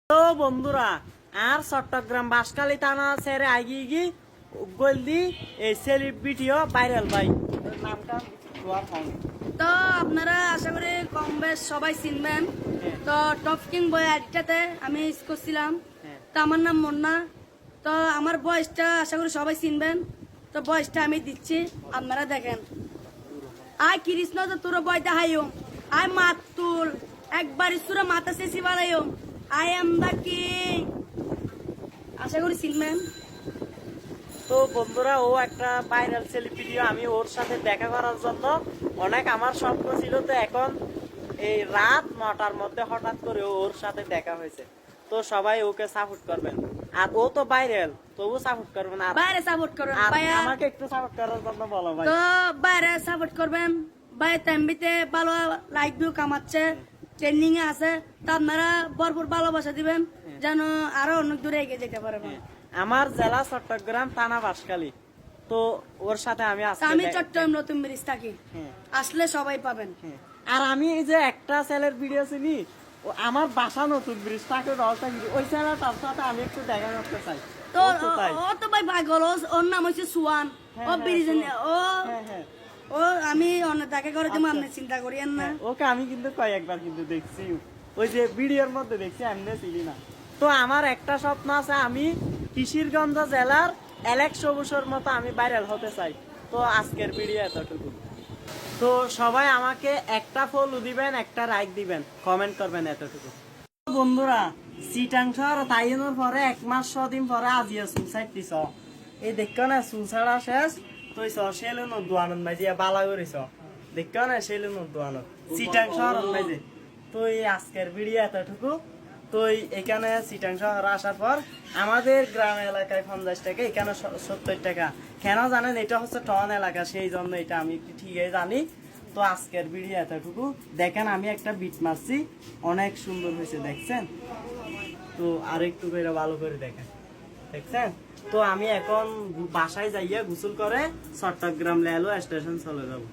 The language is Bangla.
তো বন্ধুরা আর চট্টগ্রাম বাঁশখালী থানা ছেড়ে আগিয়ে গলদি এই সেলিব্রিটিও ভাইরাল ভাই নামটা তো আপনারা আশা করি কম বেশ সবাই চিনবেন। তো টপ কিং বয় আড্ডাতে আমি করছিলাম। তো আমার নাম মুন্না। তো আমার বয়সটা আশা করি সবাই চিনবেন। তো বয়সটা আমি দিচ্ছি, আপনারা দেখেন। আয় কৃষ্ণ তো তোর বয় দেখাইও, আয় মাতুল একবার ইসুরা মাথা শেষি বানাইও, আই এম দা কিং। আশা করি চিনবেন। তো বন্ধুরা ও একটা ভাইরাল সেলিব্রিটি, আমি ওর সাথে দেখা করার জন্য অনেক আমার স্বপ্ন ছিল। তো এখন এই রাত 9টার মধ্যে হঠাৎ করে ওর সাথে দেখা হয়েছে। তো সবাই ওকে সাপোর্ট করবেন, আর ও তো ভাইরাল, তবু সাপোর্ট করবেন। আর বাইরে সাপোর্ট করবেন আর ভাইয়া, আমাকে একটু সাপোর্ট করার জন্য বলো ভাই। তো বাইরে সাপোর্ট করবেন ভাই। তেমবিতে ভালো লাইক ভিউ কামাচ্ছে, ট্রেন্ডিং এ আছে। তো আপনারা ভরপুর ভালোবাসা দিবেন যেন আরো অনেক দূরে এগিয়ে যেতে পারবেন। আমার জেলা চট্টগ্রাম, থানা বাঁশখালী। তো ওর সাথে আমি তো আমি চট্টগ্রাম নতুন ব্রিজ থাকি, আসলে সবাই পাবেন। আর আমি এই যে একটা ছেলের ভিডিও চিনি, ও আমার বাসা নতুন ব্রিজ থাকে রলতাগিরি, ওই ছেলেটার সাথে আমি একটু দেখা করতে চাই। তো ও তো ভাই পাগল, ওর নাম হচ্ছে সুয়ান। ও ব্রিজ ও ও আমি অনেক দেখা করে তুমি আপনি চিন্তা করিয়েন না। ওকে আমি কিন্তু কয়েকবার কিন্তু দেখছি, ওই যে ভিডিওর মধ্যে দেখছি, আমি চিনি না। তো আমার একটা স্বপ্ন আছে, আমি কিশোরগঞ্জ জেলার অ্যালেক্স সবুজের মতো আমি ভাইরাল হতে চাই। তো আজকের ভিডিও এতটুকু। তো সবাই আমাকে একটা ফলো দিবেন, একটা লাইক দিবেন, কমেন্ট করবেন, এতটুকু। বন্ধুরা চিটাং শহর তাইনের পরে 1 মাস 6 দিন পরে আজিয়া সুসাইড দিছ। এই দেখ না সুসাইডা শেষ তুই সেলুন দোয়ানত মাইজিয়া বালা করিস, দেখ না সেলুন দোয়ানত চিটাং শহর মাইজে। তুই আজকের ভিডিও এতটুকু। তুই এখানে চিটাং শহর আসার পর আমাদের গ্রাম এলাকায় 50 টাকা, এখানে 70 টাকা। কেন জানেন? এটা হচ্ছে টাউন এলাকা, সেই জন্য এটা আমি ঠিকই জানি। তো আজকের ভিডিও এতটুকু। দেখেন আমি একটা বিট মারছি, অনেক সুন্দর হয়েছে, দেখছেন? তো আর একটু করে ভালো করে দেখেন, দেখছেন? তো আমি এখন বাসায় যাইয়া গোসল করে চট্টগ্রাম রেলওয়ে স্টেশন চলে যাবো।